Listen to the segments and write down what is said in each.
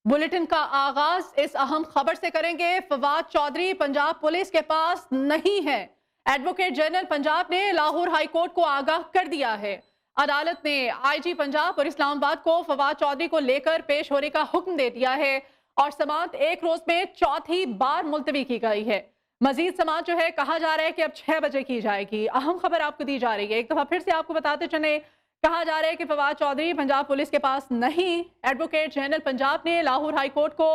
Bulletin का आगाज इस अहम खबर से करेंगे। फवाद चौधरी पंजाब पुलिस के पास नहीं है। एडवोकेट जनरल पंजाब ने लाहौर हाई कोर्ट को आगाह कर दिया है। अदालत ने आईजी पंजाब और इस्लामाबाद को फवाद चौधरी को लेकर पेश होने का हुक्म दे दिया है और समाअत एक रोज में चौथी बार मुलतवी की गई है। मजीद समाअत जो है कहा जा रहा है कि अब 6 बजे की जाएगी। अहम खबर आपको दी जा रही है। एक दफा फिर से आपको बताते चले, कहा जा रहा है कि फवाद चौधरी पंजाब पुलिस के पास नहीं। एडवोकेट जनरल पंजाब ने लाहौर हाई कोर्ट को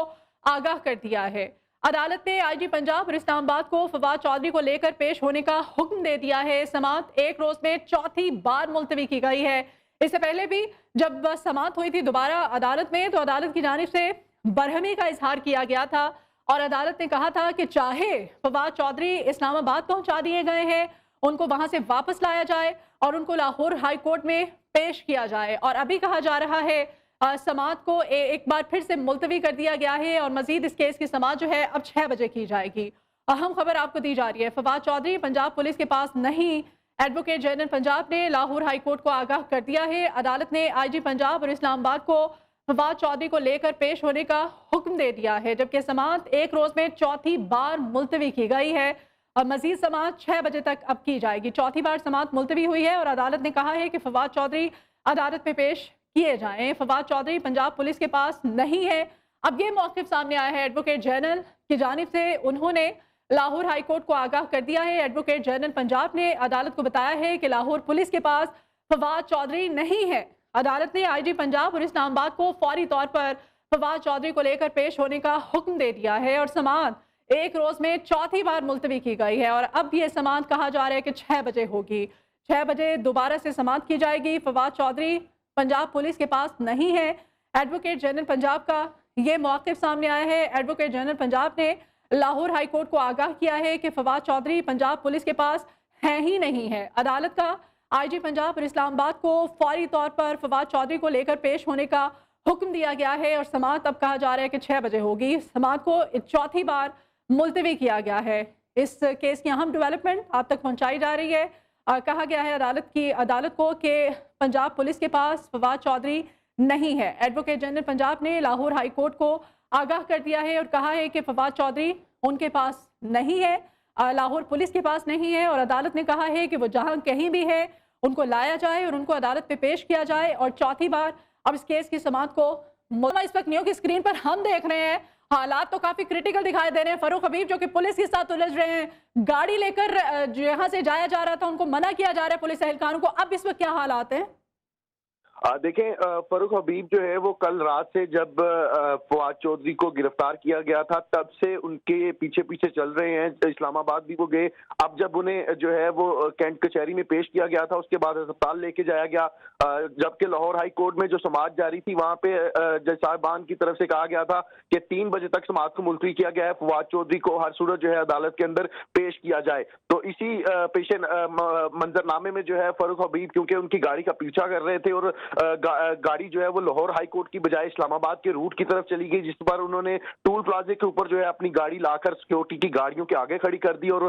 आगाह कर दिया है। अदालत ने आईजी पंजाब और इस्लामाबाद को फवाद चौधरी को लेकर पेश होने का हुक्म दे दिया है। समाअत एक रोज में चौथी बार मुलतवी की गई है। इससे पहले भी जब समाअत हुई थी दोबारा अदालत में, तो अदालत की जानिब से बरहमी का इजहार किया गया था और अदालत ने कहा था कि चाहे फवाद चौधरी इस्लामाबाद पहुंचा दिए गए हैं, उनको वहां से वापस लाया जाए और उनको लाहौर हाई कोर्ट में पेश किया जाए। और अभी कहा जा रहा है समाअत को एक बार फिर से मुलतवी कर दिया गया है और मजीद इस केस की समाअत जो है अब 6 बजे की जाएगी। अहम खबर आपको दी जा रही है, फवाद चौधरी पंजाब पुलिस के पास नहीं। एडवोकेट जनरल पंजाब ने लाहौर हाई कोर्ट को आगाह कर दिया है। अदालत ने आईजी पंजाब और इस्लामाबाद को फवाद चौधरी को लेकर पेश होने का हुक्म दे दिया है, जबकि समाअत एक रोज में चौथी बार मुलतवी की गई है और मजीद समाअत 6 बजे तक अब की जाएगी। चौथी बार समाअत मुलतवी हुई है और अदालत ने कहा है कि फवाद चौधरी अदालत में पेश किए जाएं। फवाद चौधरी पंजाब पुलिस के पास नहीं है। अब ये मौक़िफ़ सामने आया है एडवोकेट जनरल की जानिब से। उन्होंने लाहौर हाई कोर्ट को आगाह कर दिया है। एडवोकेट जनरल पंजाब ने अदालत को बताया है कि लाहौर पुलिस के पास फवाद चौधरी नहीं है। अदालत ने आईजी पंजाब और इस्लामाबाद को फौरी तौर पर फवाद चौधरी को लेकर पेश होने का हुक्म दे दिया है और समाअत एक रोज में चौथी बार मुलतवी की गई है और अब ये समाअत कहा जा रहा है कि 6 बजे होगी। 6 बजे दोबारा से समाअत की जाएगी। फवाद चौधरी पंजाब पुलिस के पास नहीं है। एडवोकेट जनरल पंजाब का ये मौक़िफ़ सामने आया है। एडवोकेट जनरल पंजाब ने लाहौर हाई कोर्ट को आगाह किया है कि फवाद चौधरी पंजाब पुलिस के पास है ही नहीं है। अदालत का आईजी पंजाब और इस्लामाबाद को फौरी तौर पर फवाद चौधरी को लेकर पेश होने का हुक्म दिया गया है और समाअत अब कहा जा रहा है कि 6 बजे होगी। समाअत को चौथी बार मुलतवी किया गया है। इस केस की अहम डेवलपमेंट आप तक पहुंचाई जा रही है। कहा गया है अदालत को कि पंजाब पुलिस के पास फवाद चौधरी नहीं है। एडवोकेट जनरल पंजाब ने लाहौर हाई कोर्ट को आगाह कर दिया है और कहा है कि फवाद चौधरी उनके पास नहीं है, लाहौर पुलिस के पास नहीं है और अदालत ने कहा है कि वो जहां कहीं भी है उनको लाया जाए और उनको अदालत में पेश किया जाए और चौथी बार अब इस केस की समाअत को। इस वक्त न्यू की स्क्रीन पर हम देख रहे हैं, हालात तो काफी क्रिटिकल दिखाई दे रहे हैं। फरूख हबीब जो कि पुलिस के साथ उलझ रहे हैं, गाड़ी लेकर जहां से जाया जा रहा था उनको मना किया जा रहा है पुलिस एहलकारों को। अब इस वक्त क्या हालात हैं? देखें, फरूख हबीब जो है वो कल रात से जब फवाद चौधरी को गिरफ्तार किया गया था तब से उनके पीछे पीछे चल रहे हैं। इस्लामाबाद भी वो गए। अब जब उन्हें जो है वो कैंट कचहरी में पेश किया गया था, उसके बाद अस्पताल लेके जाया गया। जबकि लाहौर हाई कोर्ट में जो समाअत जारी थी वहां पे जज साहिबान की तरफ से कहा गया था कि 3 बजे तक समाअत को मुलतवी किया गया है। फवाद चौधरी को हर सूरत जो है अदालत के अंदर पेश किया जाए। तो इसी पेश मंजरनामे में जो है फरूख हबीब क्योंकि उनकी गाड़ी का पीछा कर रहे थे और गाड़ी जो है वो लाहौर हाई कोर्ट की बजाय इस्लामाबाद के रूट की तरफ चली गई, जिस पर उन्होंने टूल प्लाजे के ऊपर जो है अपनी गाड़ी लाकर सिक्योरिटी की गाड़ियों के आगे खड़ी कर दी और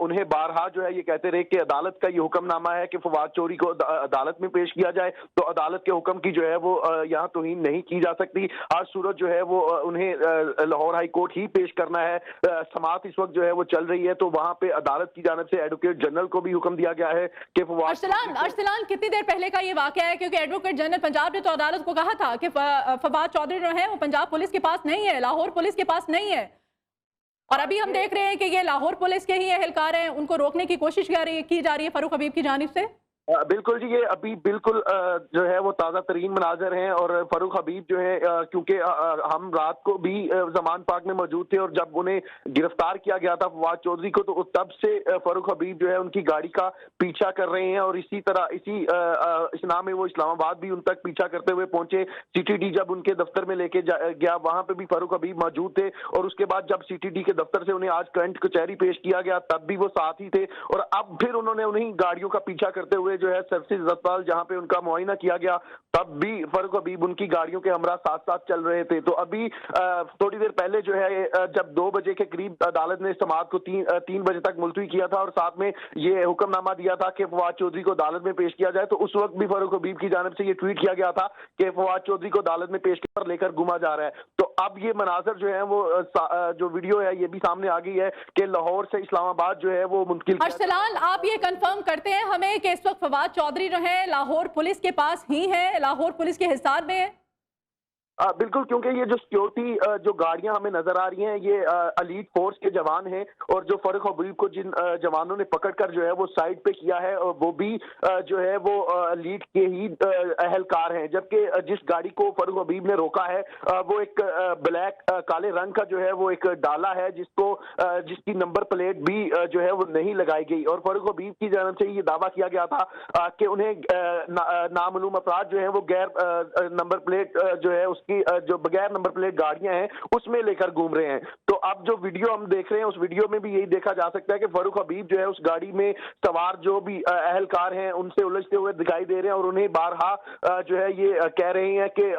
उन्हें बारहा जो है ये कहते रहे कि अदालत का ये हुक्मनामा है कि फवाद चौधरी को अदालत में पेश किया जाए। तो अदालत के हुक्म की जो है वो यहाँ तौहीन नहीं की जा सकती। हर सूरत जो है वो उन्हें लाहौर हाई कोर्ट ही पेश करना है। समाअत इस वक्त जो है वो चल रही है, तो वहां पे अदालत की जानिब से एडवोकेट जनरल को भी हुक्म दिया गया है कि अरसलान कितनी देर पहले का ये वाकया है? क्योंकि एडवोकेट जनरल पंजाब ने तो अदालत को कहा था कि फवाद चौधरी जो है वो पंजाब पुलिस के पास नहीं है, लाहौर पुलिस के पास नहीं है और अभी हम देख रहे हैं कि ये लाहौर पुलिस के ही एहलकार हैं, उनको रोकने की कोशिश की जा रही है फरूख हबीब की जानिब से। बिल्कुल जी, ये अभी बिल्कुल जो है वो ताज़ा तरीन मनाजर हैं और फरूख हबीब जो है क्योंकि हम रात को भी जमान पार्क में मौजूद थे और जब उन्हें गिरफ्तार किया गया था फवाद चौधरी को, तो तब से फरूख हबीब जो है उनकी गाड़ी का पीछा कर रहे हैं और इसी तरह इस नाम में वो इस्लामाबाद भी उन तक पीछा करते हुए पहुंचे। सीटीडी जब उनके दफ्तर में लेके गया वहां पे भी फरूख हबीब मौजूद थे और उसके बाद जब सीटीडी के दफ्तर से उन्हें आज कैंट कचहरी पेश किया गया तब भी वो साथ ही थे और अब फिर उन्होंने उन्हीं गाड़ियों का पीछा करते हुए हुए जो है सर्विसेज अस्पताल जहां पे उनका मुआयना किया गया, तब भी फारूक हबीब उनकी गाड़ियों के हमरा साथ साथ चल रहे थे। तो अभी थोड़ी देर पहले जो है जब 2 बजे के करीब अदालत ने समाअत को 3 बजे तक मुलतवी किया था और साथ में ये हुक्मनामा दिया था कि फवाद चौधरी को अदालत में पेश किया जाए, तो उस वक्त भी फारूक हबीब की जानिब से ये ट्वीट किया गया था कि फवाद चौधरी को अदालत में पेश कर लेकर घुमा जा रहा है। तो अब ये मनाजर जो है वो जो वीडियो है ये भी सामने आ गई है कि लाहौर से इस्लामाबाद जो है वो मुंतकिल। अरसलान, आप ये कंफर्म करते हैं हमें कि इस वक्त फवाद चौधरी जो है लाहौर पुलिस के पास ही है, लाहौर पुलिस के हिसार में है? बिल्कुल, क्योंकि ये जो सिक्योरिटी जो गाड़ियां हमें नजर आ रही हैं ये एलीट फोर्स के जवान हैं, और जो फारूक हबीब को जिन जवानों ने पकड़कर जो है वो साइड पे किया है वो भी जो है वो एलीट के ही अहलकार हैं। जबकि जिस गाड़ी को फारूक हबीब ने रोका है वो एक ब्लैक काले रंग का जो है वो एक डाला है जिसकी नंबर प्लेट भी जो है वो नहीं लगाई गई। और फारूक हबीब की जानिब से ये दावा किया गया था कि उन्हें नामालूम अफराद जो है वो गैर नंबर प्लेट जो है उसकी जो बगैर नंबर प्लेट गाड़ियां हैं उसमें लेकर घूम रहे हैं। तो अब जो वीडियो हम देख रहे हैं उस वीडियो में भी यही देखा जा सकता है कि फारूक हबीब जो है उस गाड़ी में सवार जो भी अहलकार हैं उनसे उलझते हुए दिखाई दे रहे हैं, और उन्हें बारहा जो है ये कह रहे हैं कि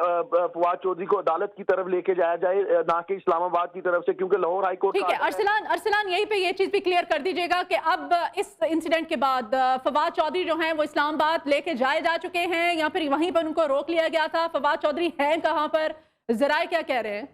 फवाद चौधरी को अदालत की तरफ लेके जाया जाए, ना कि इस्लामाबाद की तरफ से, क्योंकि लाहौर हाई कोर्ट। ठीक है अरसलान, यहीं पे ये चीज भी क्लियर कर दीजिएगा कि अब इस इंसिडेंट के बाद फवाद चौधरी जो हैं वो इस्लामाबाद लेके जाए जा चुके हैं या फिर वहीं पर उनको रोक लिया गया था? फवाद चौधरी हैं कहां पर? जराए क्या कह रहे हैं?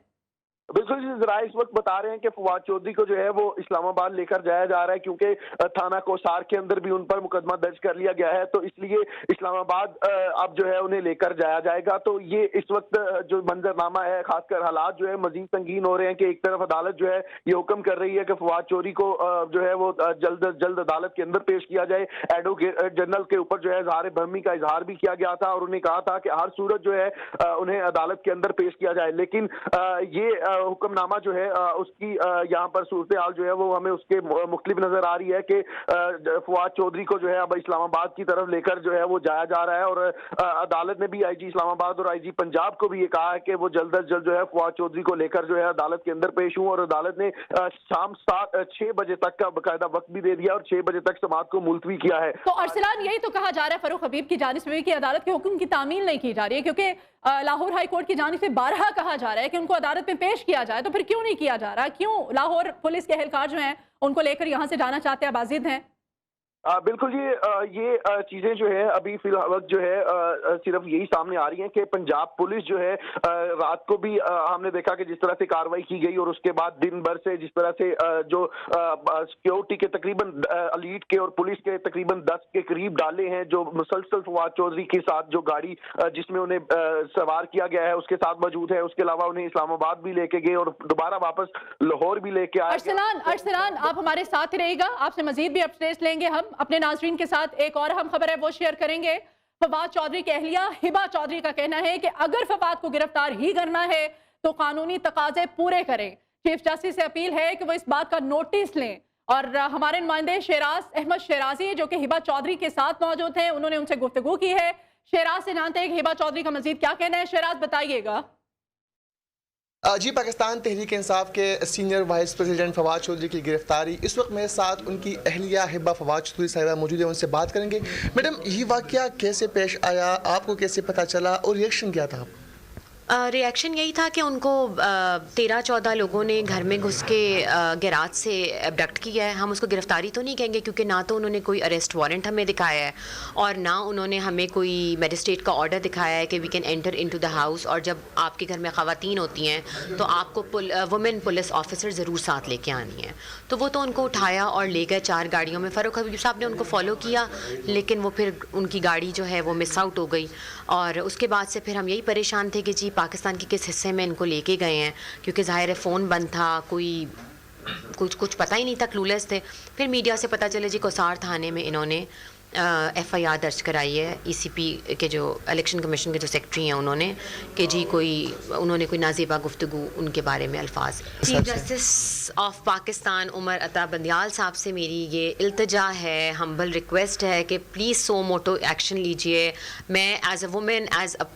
बिल्कुल जी, जरा इस वक्त बता रहे हैं कि फवाद चौधरी को जो है वो इस्लामाबाद लेकर जाया जा रहा है, क्योंकि थाना कोसार के अंदर भी उन पर मुकदमा दर्ज कर लिया गया है, तो इसलिए इस्लामाबाद अब जो है उन्हें लेकर जाया जाएगा। तो ये इस वक्त जो मंजरनामा है, खासकर हालात जो है मजीद संगीन हो रहे हैं कि एक तरफ अदालत जो है ये हुक्म कर रही है कि फवाद चौधरी को जो है वो जल्द अज जल्द अदालत के अंदर पेश किया जाए। एडवोकेट जनरल के ऊपर जो है इजहार बहमी का इजहार भी किया गया था और उन्हें कहा था कि हर सूरत जो है उन्हें अदालत के अंदर पेश किया जाए। लेकिन ये हुक्मनामा जो है उसकी यहाँ पर सूरत हाल जो है वो हमें उसके मुख्तलिफ नजर आ रही है कि फवाद चौधरी को जो है अब इस्लामाबाद की तरफ लेकर जो है वो जाया जा रहा है। और अदालत ने भी आईजी इस्लामाबाद और आईजी पंजाब को भी ये कहा है कि वो जल्द अज जल्द जो है फवाद चौधरी को लेकर जो है अदालत के अंदर पेश हुए, और अदालत ने शाम 6 बजे तक का बाकायदा वक्त भी दे दिया और 6 बजे तक समाअत को मुलतवी किया है। तो अरसलान, यही तो कहा जा रहा है फारूक हबीब की जानिब से कि अदालत के हुक्म की तामील नहीं की जा रही है, क्योंकि लाहौर हाई कोर्ट की जानिब से बारहा कहा जा रहा है कि उनको अदालत में पेश किया जाए, तो फिर क्यों नहीं किया जा रहा? क्यों लाहौर पुलिस के एहलकार जो हैं उनको लेकर यहां से जाना चाहते हैं, बाजिद हैं? बिल्कुल ये चीजें जो है अभी फिलहाल जो है सिर्फ यही सामने आ रही हैं कि पंजाब पुलिस जो है रात को भी हमने देखा कि जिस तरह से कार्रवाई की गई, और उसके बाद दिन भर से जिस तरह से जो सिक्योरिटी के तकरीबन एलीट के और पुलिस के तकरीबन 10 के करीब डाले हैं जो मुसलसल फवाद चौधरी के साथ जो गाड़ी जिसमें उन्हें सवार किया गया है उसके साथ मौजूद है। उसके अलावा उन्हें इस्लामाबाद भी लेके गए और दोबारा वापस लाहौर भी लेके आए। अरसलान, आप हमारे साथ ही रहिएगा, आपसे मजीद भी अपडेट्स लेंगे हम अपने नाजरीन के साथ। एक और अहम खबर है वो शेयर करेंगे। फवाद चौधरी की अहलिया हिबा चौधरी का कहना है कि अगर फवाद को गिरफ्तार ही करना है तो कानूनी तकाजे पूरे करें। चीफ जस्टिस से अपील है कि वो इस बात का नोटिस लें। और हमारे नुमाइंदे शेराज अहमद शेराजी जो कि हिबा चौधरी के साथ मौजूद हैं, उन्होंने उनसे गुफ्तगू की है। शेराज से जानते हैं कि हिबा चौधरी का मजीद क्या कहना है। शेराज, बताइएगा। जी, पाकिस्तान तहरीक इंसाफ के senior vice president Fawad Chaudhry की गिरफ्तारी, इस वक्त मेरे साथ उनकी अहलिया हिबा फवाद चौधरी साहिबा मौजूद है, उनसे बात करेंगे। मैडम, ये वाक़या कैसे पेश आया, आपको कैसे पता चला और रिएक्शन क्या था? रिएक्शन यही था कि उनको 13-14 लोगों ने घर में घुस के गैराज से अबडक्ट किया है। हम उसको गिरफ्तारी तो नहीं कहेंगे क्योंकि ना तो उन्होंने कोई अरेस्ट वारंट हमें दिखाया है और ना उन्होंने हमें कोई मैजिस्ट्रेट का ऑर्डर दिखाया है कि we can enter into the house. और जब आपके घर में ख़वातीन होती हैं तो आपको वुमेन पुलिस ऑफिसर ज़रूर साथ लेके आनी है। तो वो तो उनको उठाया और ले गए 4 गाड़ियों में। फ़ारूक हबीब साहब ने उनको फॉलो किया, लेकिन वो फिर उनकी गाड़ी जो है वो मिस आउट हो गई। और उसके बाद से फिर हम यही परेशान थे कि जी पाकिस्तान के किस हिस्से में इनको लेके गए हैं, क्योंकि ज़ाहिर है फ़ोन बंद था, कुछ पता ही नहीं था, क्लूलेस थे। फिर मीडिया से पता चले जी कोसार थाने में इन्होंने FIR दर्ज कराई है। ECP के जो इलेक्शन कमीशन के जो सेक्रेटरी हैं उन्होंने कि जी उन्होंने कोई नाजेबा गुफ्तगू उनके बारे में अल्फाज। Chief justice of Pakistan Umar Ata Bandial साहब से मेरी ये इल्तजा है, हम्बल रिक्वेस्ट है कि प्लीज़ सो मोटो एक्शन लीजिए। मैं एज अ वुमेन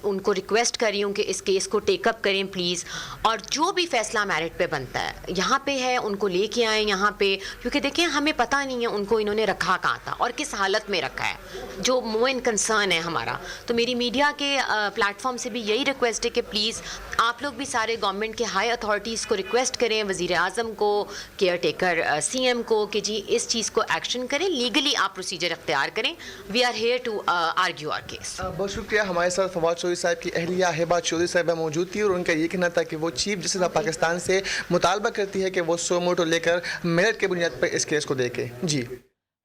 उनको रिक्वेस्ट कर रही हूँ कि इस केस को टेकअप करें प्लीज़, और जो भी फैसला मेरिट पे बनता है यहाँ पे है उनको लेके आएँ यहाँ पे, क्योंकि देखें हमें पता नहीं है उनको इन्होंने रखा कहाँ था और किस हालत में रखा है, जो मोइन कंसर्न है हमारा। तो मेरी मीडिया के प्लेटफॉर्म से भी यही रिक्वेस्ट है कि प्लीज़ आप लोग भी सारे गवर्नमेंट के हाई अथॉरिटीज़ को रिक्वेस्ट करें, वज़ीर आज़म को, केयर टेकर CM को, कि जी इस चीज़ को एक्शन करें, लीगली आप प्रोसीजर अख्तियार करें। We are here to argue our case. बहुत शुक्रिया। हमारे साथ फवाद चौधरी साहब की अहलिया हिबा चौधरी साहिबा मौजूद थी और उनका ये कहना था कि वो चीफ जस्टिस ऑफ पाकिस्तान से मुतालबा करती है कि वो सो मोटो लेकर मेरिट के बुनियाद पर इस केस को देखे। जी,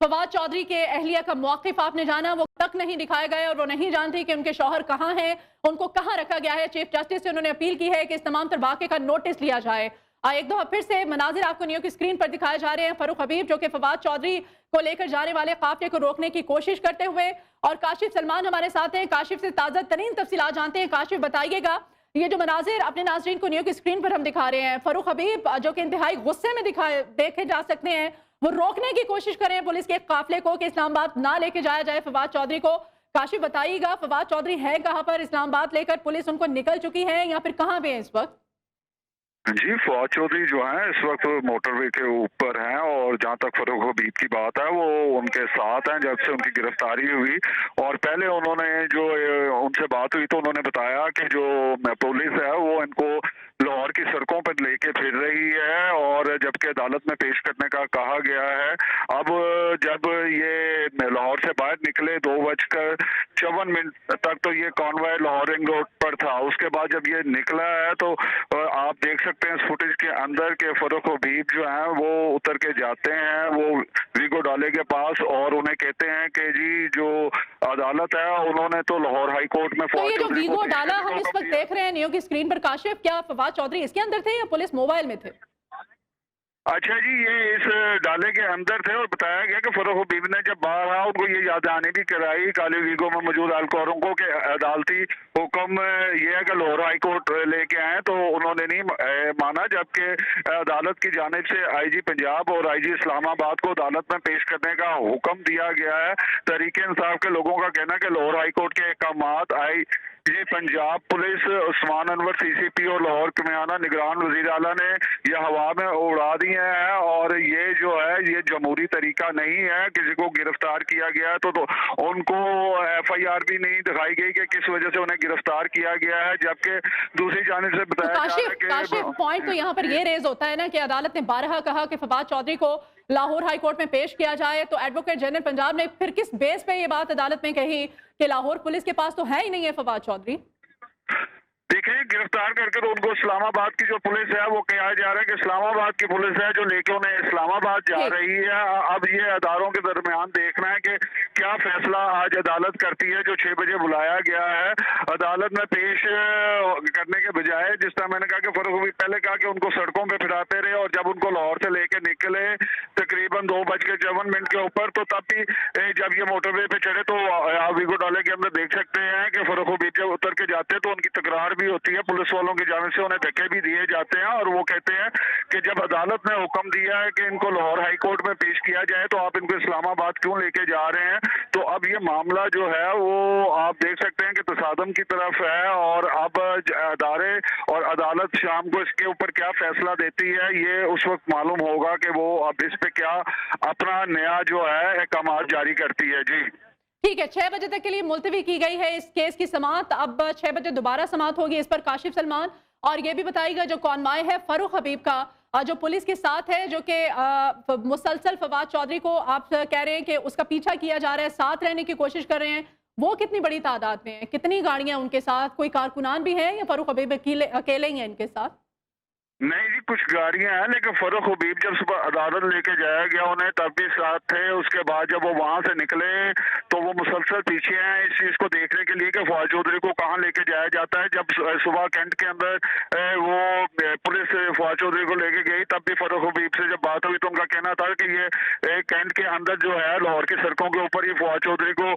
फवाद चौधरी के अहलिया का मौक़िफ़ आपने जाना, वो तक नहीं दिखाए गए और वो नहीं जानती कि उनके शौहर कहाँ हैं, उनको कहाँ रखा गया है। चीफ जस्टिस से उन्होंने अपील की है कि इस तमाम तर वाक़े का नोटिस लिया जाए। एक दो फिर से मनाजिर आपको न्यूज़ की स्क्रीन पर दिखाए जा रहे हैं। फरूख हबीब जो कि फवाद चौधरी को लेकर जाने वाले काफिले को रोकने की कोशिश करते हुए, और काशिफ सलमान हमारे साथ हैं। काशिफ से ताज़ा तरीन तफसीलात जानते हैं। काशिफ, बताइएगा, ये जो मनाजिर अपने नाज़रीन को न्यूज़ की स्क्रीन पर हम दिखा रहे हैं, फरूख हबीब जो कि इंतहाई गुस्से में देखे जा सकते हैं, वो रोकने की कोशिश करें पुलिस के काफिले को कि इस्लामाबाद ना लेके जाया जाए फवाद चौधरी को। काशिफ, बताइएगा, फवाद चौधरी है कहाँ पर? इस्लामाबाद लेकर पुलिस उनको निकल चुकी है या फिर कहाँ पे है इस वक्त? जी, फवाद चौधरी जो हैं इस वक्त मोटरवे के ऊपर हैं और जहां तक फरूख हबीब की बात है वो उनके साथ हैं जब से उनकी गिरफ्तारी हुई। और पहले उन्होंने जो उनसे बात हुई तो उन्होंने बताया कि जो पुलिस है वो इनको लाहौर की सड़कों पर लेके फिर रही है और जबकि अदालत में पेश करने का कहा गया है। अब जब ये लाहौर से बाहर निकले 2:54 तक तो ये कॉन्वॉय लाहौर रिंग रोड पर था। उसके बाद जब ये निकला है तो आप देख सकते हैं इस फुटेज के अंदर के फरूख हबीब जो हैं वो उतर के जाते हैं वो वीगो डाले के पास और उन्हें कहते हैं कि जी जो अदालत है उन्होंने तो लाहौर हाई कोर्ट में तो ये जो वीगो डाला हम इस वक्त देख रहे हैं न्यूज़ की स्क्रीन पर, काशिफ, क्या फवाद चौधरी इसके अंदर थे या पुलिस मोबाइल में थे? अच्छा जी, ये इस डाले के अंदर थे और बताया गया कि फरूख हबीब ने जब बाहर आया उनको ये याद आने भी कराई काली वीगो में मौजूद एहलकारों को कि अदालती हुक्म ये है कि लाहौर हाई कोर्ट लेके आए, तो उन्होंने नहीं माना। जबकि अदालत की जानिब से IG पंजाब और IG इस्लामाबाद को अदालत में पेश करने का हुक्म दिया गया है। तहरीक इंसाफ के लोगों का कहना है कि लाहौर हाई कोर्ट के अहकामात IG Punjab police, Usman Anwar CCP और लाहौर कमियाना निगरान वज़ीर आला ने यह हवा में उड़ा दी है और ये जो है ये जमहूरी तरीका नहीं है। किसी को गिरफ्तार किया गया तो उनको FIR भी नहीं दिखाई गई कि किस वजह से उन्हें गिरफ्तार किया गया है। जबकि दूसरी जानिब से बताया जा रहा है कि काशिफ, पॉइंट तो यहाँ पर ये रेज होता है ना कि अदालत ने बारहा कहा कि फवाद चौधरी को लाहौर हाई कोर्ट में पेश किया जाए, तो एडवोकेट जनरल पंजाब ने फिर किस बेस पे ये बात अदालत में कही कि लाहौर पुलिस के पास तो है ही नहीं है फवाद चौधरी? देखिए, गिरफ्तार करके तो उनको इस्लामाबाद की जो पुलिस है वो कहा जा रहा है कि इस्लामाबाद की पुलिस है जो लेके उन्हें इस्लामाबाद जा रही है। अब ये अदारों के दरमियान देखना है कि क्या फैसला आज अदालत करती है जो 6 बजे बुलाया गया है। अदालत में पेश करने के बजाय, जिस तरह मैंने कहा कि फरूख हबीब पहले कहा कि उनको सड़कों पे फिराते रहे और जब उनको लाहौर से लेके निकले तकरीबन 2:54 के ऊपर, तो तब भी जब ये मोटरवे पे चढ़े तो आप वीगो डाले के अंदर देख सकते हैं कि फरूख हबीब जब उतर के जाते हैं तो उनकी तकरार भी होती है, पुलिस वालों की जानिब से उन्हें धक्के भी दिए जाते हैं और वो कहते हैं कि जब अदालत ने हुक्म दिया है कि इनको लाहौर हाई कोर्ट में पेश किया जाए तो आप इनको इस्लामाबाद क्यों लेके जा रहे हैं। तो अब ये मामला जो है वो आप देख सकते हैं कि तसादम की तरफ है और अब अदारे और अदालत शाम को इसके ऊपर क्या फैसला देती है ये उस वक्त मालूम होगा कि वो अब इस पे क्या अपना नया जो है अहकाम जारी करती है। जी ठीक है, 6 बजे तक के लिए मुलतवी की गई है इस केस की समाअत। अब 6 बजे दोबारा समाअत होगी इस पर। काशिफ सलमान, और ये भी बताइएगा जो कॉन्वाय है फरूख हबीब का जो पुलिस के साथ है, जो कि मुसलसल फवाद चौधरी को आप कह रहे हैं कि उसका पीछा किया जा रहा है, साथ रहने की कोशिश कर रहे हैं, वो कितनी बड़ी तादाद में है? कितनी गाड़ियां उनके साथ? कोई कारकुनान भी है या फरूख हबीब अकेले ही हैं इनके साथ? नहीं जी, कुछ गाड़ियां हैं लेकिन फरूख हबीब जब सुबह अदालत लेके जाया गया उन्हें तब भी साथ थे। उसके बाद जब वो वहां से निकले तो वो मुसलसल पीछे हैं इस चीज को देखने के लिए कि फवाद चौधरी को कहाँ लेके जाया जाता है। जब सुबह कैंट के अंदर वो पुलिस फवाद चौधरी को लेके गई तब भी फरूख हबीब से जब बात हुई तो उनका कहना था कि ये कैंट के अंदर जो है लाहौर की सड़कों के ऊपर ये फवाद चौधरी को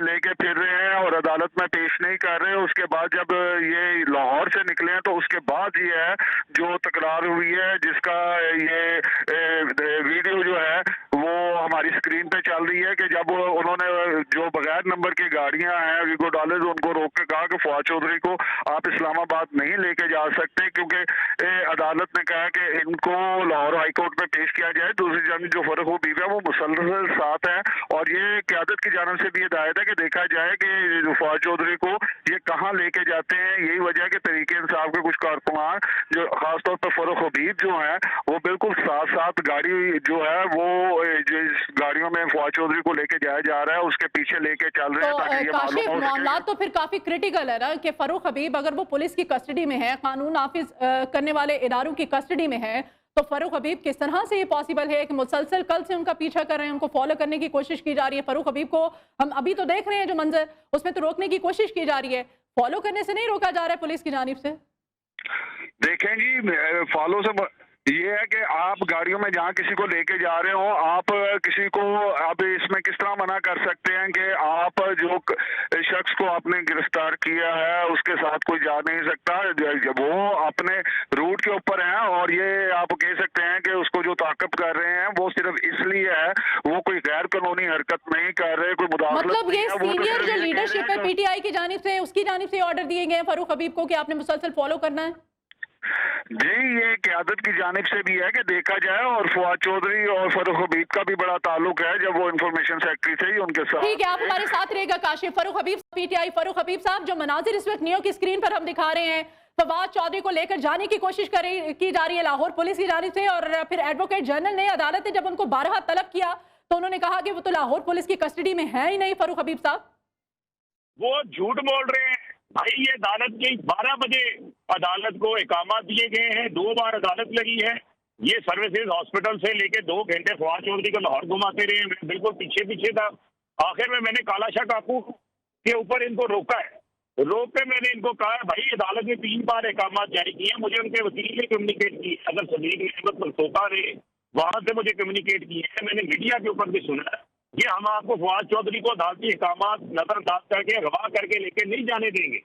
लेके फिर रहे हैं और अदालत में पेश नहीं कर रहे। उसके बाद जब ये लाहौर से निकले हैं तो उसके बाद ये है जो तकरार हुई है जिसका ये वीडियो जो है वो हमारी स्क्रीन पे चल रही है कि जब उन्होंने जो बगैर नंबर की गाड़ियां हैं वीगो डॉलर, उनको रोक के कहा कि फवाद चौधरी को आप इस्लामाबाद नहीं लेके जा सकते, क्योंकि अदालत ने कहा कि इनको लाहौर हाई कोर्ट में पेश किया जाए। दूसरी जानब जो फर्रुख हबीब है वो मुसलसल साथ है, और ये क़यादत की जानब से भी हिदायत है कि देखा जाए कि फवाद चौधरी को ये कहाँ लेके जाते हैं। यही वजह है कि तहरीक इंसाफ के कुछ कारकुनान जो खासतौर पर फर्रुख हबीब जो है वो बिल्कुल साथ साथ गाड़ी जो है वो जिस गाड़ियों में फवाद चौधरी को लेके जाया जा रहा है उसके पीछे लेके चल रहे हैं, ताकि ये काशिफ, मालूम हो मामला सके। तो फिर काफी क्रिटिकल है ना कि फर्रुख हबीब अगर वो पुलिस की कस्टडी में है, कानून नाफिज करने वाले इदारों की कस्टडी में है, तो फर्रुख हबीब किस तरह से ये पॉसिबल है कि मुसलसल कल से उनका पीछा कर रहे हैं, उनको फॉलो करने की कोशिश की जा रही है। फर्रुख हबीब को हम अभी तो देख रहे हैं जो मंजर, उसमें तो रोकने की कोशिश की जा रही है, फॉलो करने से नहीं रोका जा रहा है पुलिस की जानिब से। देखें जी, फॉलो से ये है कि आप गाड़ियों में जहाँ किसी को लेके जा रहे हो, आप किसी को अब इसमें किस तरह मना कर सकते हैं कि आप जो शख्स को आपने गिरफ्तार किया है उसके साथ कोई जा नहीं सकता, वो अपने रूट के ऊपर है, और ये आप कह सकते हैं कि उसको जो ताकत कर रहे हैं वो सिर्फ इसलिए है, वो कोई गैर कानूनी हरकत नहीं कर रहे, कोई मुदाखलत मतलब ये नहीं है, वो तो सीनियर सिर्फ जो ये कह लीडरशिप रहे है हैं पीटीआई की जानिब से, उसकी जानिब से ऑर्डर दिए गए हैं फर्रुख हबीब को कि आपने मुसलसल फॉलो करना है। जी, ये क़यादत की जानिब से भी है कि देखा जाए, और फवाद चौधरी और फर्रुख हबीब का भी बड़ा ताल्लुक है, जब वो इंफॉर्मेशन सेक्रेटरी थे ही उनके साथ। ठीक है, आप हमारे साथ रहेगा काशिफ। फर्रुख हबीब पीटीआई, फर्रुख हबीब साहब, जो मनाजिर इस वक्त नियो की स्क्रीन पर हम दिखा रहे हैं, फवाद चौधरी को लेकर जाने की कोशिश की जा रही है लाहौर पुलिस की जानिब से, और फिर एडवोकेट जनरल ने अदालत ने जब उनको 12 तलब किया तो उन्होंने कहा कि वो तो लाहौर पुलिस की कस्टडी में है ही नहीं। फर्रुख हबीब साहब वो झूठ बोल रहे हैं भाई। ये अदालत के 12 बजे अदालत को इकामा दिए गए हैं, 2 बार अदालत लगी है। ये सर्विसेज हॉस्पिटल से लेके 2 घंटे फवाद चौधरी को लाहौर घुमाते रहे, मैं बिल्कुल पीछे पीछे था। आखिर में मैंने कालाशाह काकू के ऊपर इनको रोका है, रोक के मैंने इनको कहा भाई अदालत में 3 बार इकामा जारी किए, मुझे उनके वकील ने कम्युनिकेट की, अगर सदीक अहमद मनसूखा ने वहां से मुझे कम्युनिकेट किए हैं, मैंने मीडिया के ऊपर भी सुना है कि हम आपको फवाद चौधरी को अदालती इकामा नजरअंदाज करके अगवा करके लेके नहीं जाने देंगे।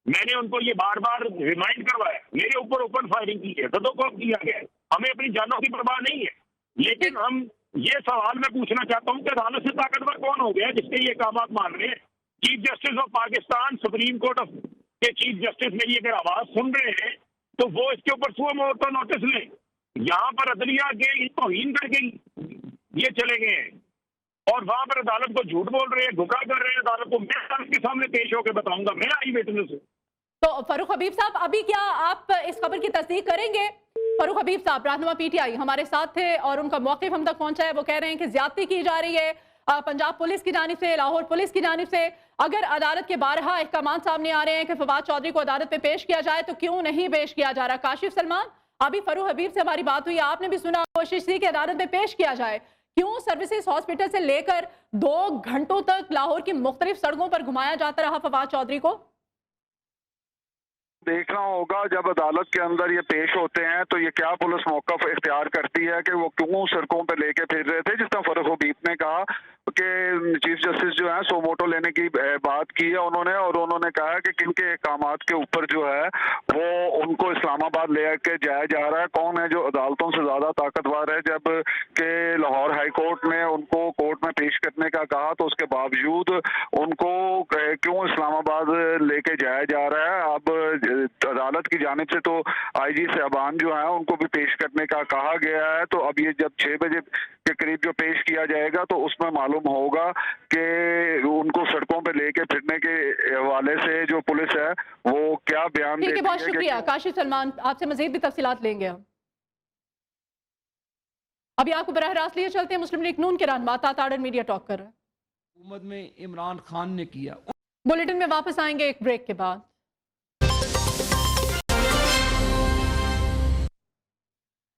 मैंने उनको ये बार बार रिमाइंड करवाया, मेरे ऊपर ओपन फायरिंग की है, सदोकोप किया गया है, हमें अपनी जानों की परवाह नहीं है। लेकिन हम ये सवाल मैं पूछना चाहता हूँ कि अदालत से ताकतवर कौन हो गया जिसके ये काम मान रहे हैं? Chief justice of Pakistan, supreme court of के चीफ जस्टिस मेरी अगर आवाज सुन रहे हैं तो वो इसके ऊपर सुअ मोर्टो नोटिस लें। यहाँ पर अदलिया के तौहीन करके ये चले गए हैं और वहां पर अदालत को झूठ बोल रहे हैं, धोखा कर रहे हैं अदालत को। मैं अदालत के सामने पेश होकर बताऊंगा, मैं आई विटनेस हूं। तो फर्रुख हबीब साहब, अभी क्या आप इस खबर की तस्दीक करेंगे? फर्रुख हबीब साहब रहनुमा पीटीआई हमारे साथ थे और उनका मौक़िफ़ हम तक पहुंचा है। वो कह रहे हैं कि ज्यादती की जा रही है पंजाब पुलिस की जानिब से, लाहौर पुलिस की जानिब से। अगर अदालत के 12 अहकाम सामने आ रहे हैं कि फवाद चौधरी को अदालत में पेश किया जाए तो क्यों नहीं पेश किया जा रहा? काशिफ सलमान, अभी फर्रुख हबीब से हमारी बात हुई, आपने भी सुना, कोशिश थी कि अदालत में पेश किया जाए, क्यों सर्विसेज हॉस्पिटल से लेकर 2 घंटों तक लाहौर की मुख्तलिफ सड़कों पर घुमाया जाता रहा फवाद चौधरी को? देखना होगा जब अदालत के अंदर ये पेश होते हैं तो ये क्या पुलिस मौक़िफ़ इख्तियार करती है कि वो क्यों सड़कों पे लेके फिर रहे थे। जिस तरह फर्रुख हबीब ने कहा कि चीफ जस्टिस जो है सो मोटो लेने की बात की है उन्होंने, और उन्होंने कहा कि किन के अहकामात के ऊपर जो है वो उनको इस्लामाबाद ले के जाया जा रहा है। कौन है जो अदालतों से ज़्यादा ताकतवर है? जब कि लाहौर हाई कोर्ट ने उनको कोर्ट में पेश करने का कहा तो उसके बावजूद उनको क्यों इस्लामाबाद लेके जाया जा रहा है? अब अदालत की जानिब से तो आईजी साहबान जो है उनको भी पेश करने का कहा गया है। तो अब ये जब 6 बजे के करीब जो पेश किया जाएगा तो उसमें मालूम होगा कि उनको सड़कों पे लेके फिरने के हवाले से जो पुलिस है वो क्या बयान देती है। बहुत शुक्रिया काशिफ सलमान, आपसे मजीद भी तफसीलात लेंगे हम। अभी आपको बराह रास्त लिए चलते हैं, मुस्लिम लीग नून के रहनुमा ताताड़न मीडिया टॉक कर रहे हैं। हुकूमत में इमरान खान ने किया। बुलेटिन में वापस आएंगे एक ब्रेक के बाद।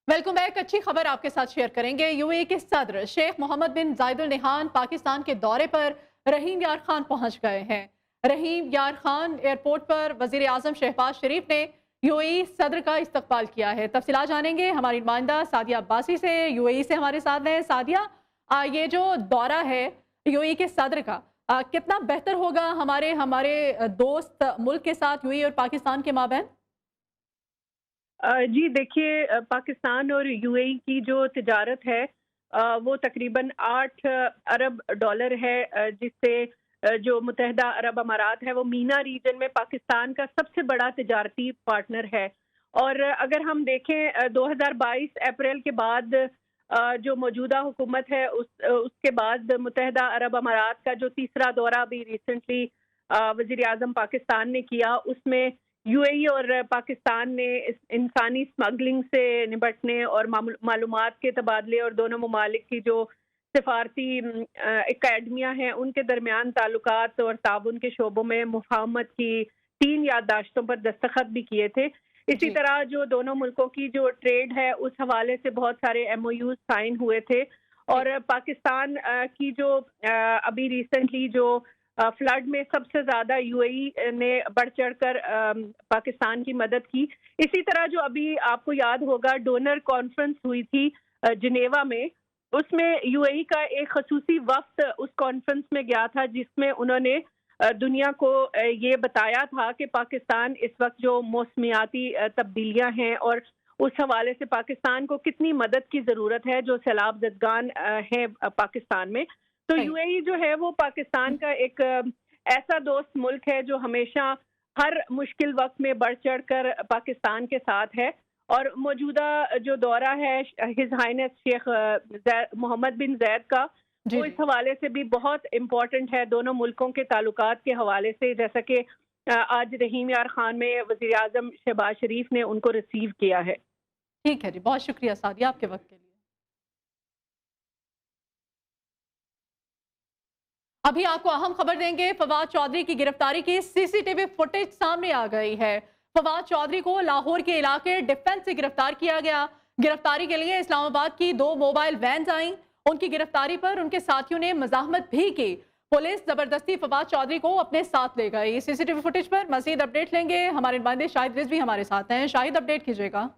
Welcome back. अच्छी खबर आपके साथ शेयर करेंगे। यूएई के सदर शेख मोहम्मद बिन जायद अल नहान पाकिस्तान के दौरे पर रहीम यार खान पहुंच गए हैं। रहीम यार खान एयरपोर्ट पर वजीर आजम शहबाज शरीफ ने यूएई सदर का इस्तकबाल किया है। तफसीलात जानेंगे हमारी नुमाइंदा सादिया अब्बासी से, यूएई से हमारे साथ हैं। सादिया, ये जो दौरा है यूएई के सदर का कितना बेहतर होगा हमारे दोस्त मुल्क के साथ यूएई और पाकिस्तान के माबैन? जी देखिए, पाकिस्तान और यूएई की जो तिजारत है वो तकरीबन 8 अरब डॉलर है, जिससे जो मुत्तहिदा अरब अमारात है वो मीना रीजन में पाकिस्तान का सबसे बड़ा तिजारती पार्टनर है। और अगर हम देखें 2022 अप्रैल के बाद जो मौजूदा हुकूमत है उसके बाद मुत्तहिदा अरब अमारात का जो तीसरा दौरा भी रिसेंटली वज़ीर आज़म पाकिस्तान ने किया, उसमें यूएई और पाकिस्तान ने इंसानी स्मगलिंग से निपटने और मालूमात के तबादले और दोनों ममालिक की जो सिफारती एकेडमियाँ हैं उनके दरमियान ताल्लुकात और ताउन के शोबों में मुफाहमत की 3 याददाश्तों पर दस्तखत भी किए थे। इसी तरह जो दोनों मुल्कों की जो ट्रेड है उस हवाले से बहुत सारे MOUs साइन हुए थे। और पाकिस्तान की जो अभी रिसेंटली जो फ्लड में सबसे ज़्यादा यूएई ने बढ़ चढ़कर पाकिस्तान की मदद की। इसी तरह जो अभी आपको याद होगा डोनर कॉन्फ्रेंस हुई थी जिनेवा में, उसमें यूएई का एक खसूसी वफ्द उस कॉन्फ्रेंस में गया था जिसमें उन्होंने दुनिया को ये बताया था कि पाकिस्तान इस वक्त जो मौसमियाती तब्दीलियां हैं और उस हवाले से पाकिस्तान को कितनी मदद की ज़रूरत है जो सैलाब ज़दगान हैं पाकिस्तान में। तो यूएई जो है वो पाकिस्तान का एक ऐसा दोस्त मुल्क है जो हमेशा हर मुश्किल वक्त में बढ़ चढ़ कर पाकिस्तान के साथ है। और मौजूदा जो दौरा है हिज हाइनेस शेख मोहम्मद बिन जैद का, वो इस हवाले से भी बहुत इम्पोर्टेंट है दोनों मुल्कों के ताल्लुकात के हवाले से। जैसा कि आज रहीम यार खान में वज़ीर आज़म शहबाज शरीफ ने उनको रिसीव किया है। ठीक है जी, बहुत शुक्रिया सादिया आपके वक्त के लिए। अभी आपको अहम खबर देंगे। फवाद चौधरी की गिरफ्तारी की सीसीटीवी फुटेज सामने आ गई है। फवाद चौधरी को लाहौर के इलाके डिफेंस से गिरफ्तार किया गया। गिरफ्तारी के लिए इस्लामाबाद की 2 मोबाइल वैन आई। उनकी गिरफ्तारी पर उनके साथियों ने मज़ाहमत भी की। पुलिस जबरदस्ती फवाद चौधरी को अपने साथ ले गई। सीसीटीवी फुटेज पर मजीद अपडेट लेंगे, हमारे नुमाइंदे शाहिद रिजवी हमारे साथ हैं। शाहिद, अपडेट कीजिएगा।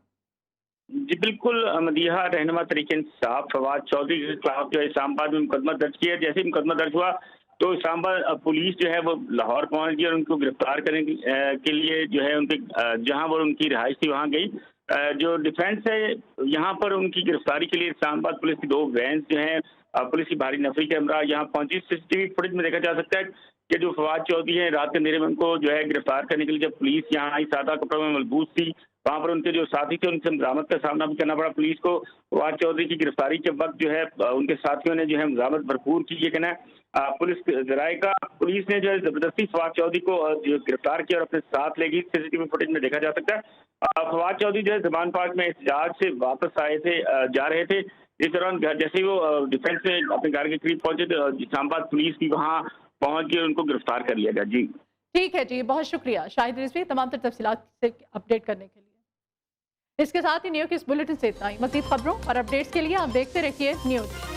जी बिल्कुल, मदीहा रहनुमा तरीके इंसाफ फवाद चौधरी के खिलाफ जो है इस्लामाबाद में मुकदमा दर्ज किया। जैसे ही मुकदमा दर्ज हुआ तो इस्लामाबाद पुलिस जो है वो लाहौर पहुंच गई और उनको गिरफ्तार करने के लिए जो है उनके जहां वो उनकी रिहाइश थी वहां गई। जो डिफेंस है यहाँ पर उनकी गिरफ्तारी के लिए इस्लामाबाद पुलिस की 2 वैन जो है पुलिस की भारी नफरी के हमरा यहाँ पहुंची। सीसीटीवी फुटेज में देखा जा सकता है कि जो फवाद चौधरी है रात के अंधेरे में उनको जो है गिरफ्तार करने के लिए जब पुलिस यहाँ आई, सादा कपड़ों में मलबूस थी, वहाँ पर उनके जो साथी थे उनसे मज़ाहमत का सामना भी करना पड़ा पुलिस को। फवाद चौधरी की गिरफ्तारी के वक्त जो है उनके साथियों ने जो है मज़ाहमत भरपूर की। ये कहना है पुलिस जराये का। पुलिस ने जो है जबरदस्ती फवाद चौधरी को जो गिरफ्तार किया और अपने साथ ले गई। सीसीटीवी फुटेज में देखा जा सकता है फवाद चौधरी जो है जमान पार्क में एहतजाज से वापस आए थे, जा रहे थे। इस दौरान जैसे ही वो डिफेंस से अपने घर के करीब पहुंचे तो इस्लामाबाद पुलिस की वहाँ पहुंच के उनको गिरफ्तार कर लिया गया। जी ठीक है जी, बहुत शुक्रिया शाहिद रिजवी तमाम तर तफसीलात से अपडेट करने के लिए। इसके साथ ही न्यूज़ के इस बुलेटिन से इतना ही। मज़ीद खबरों और अपडेट्स के लिए आप देखते रहिए न्यूज़।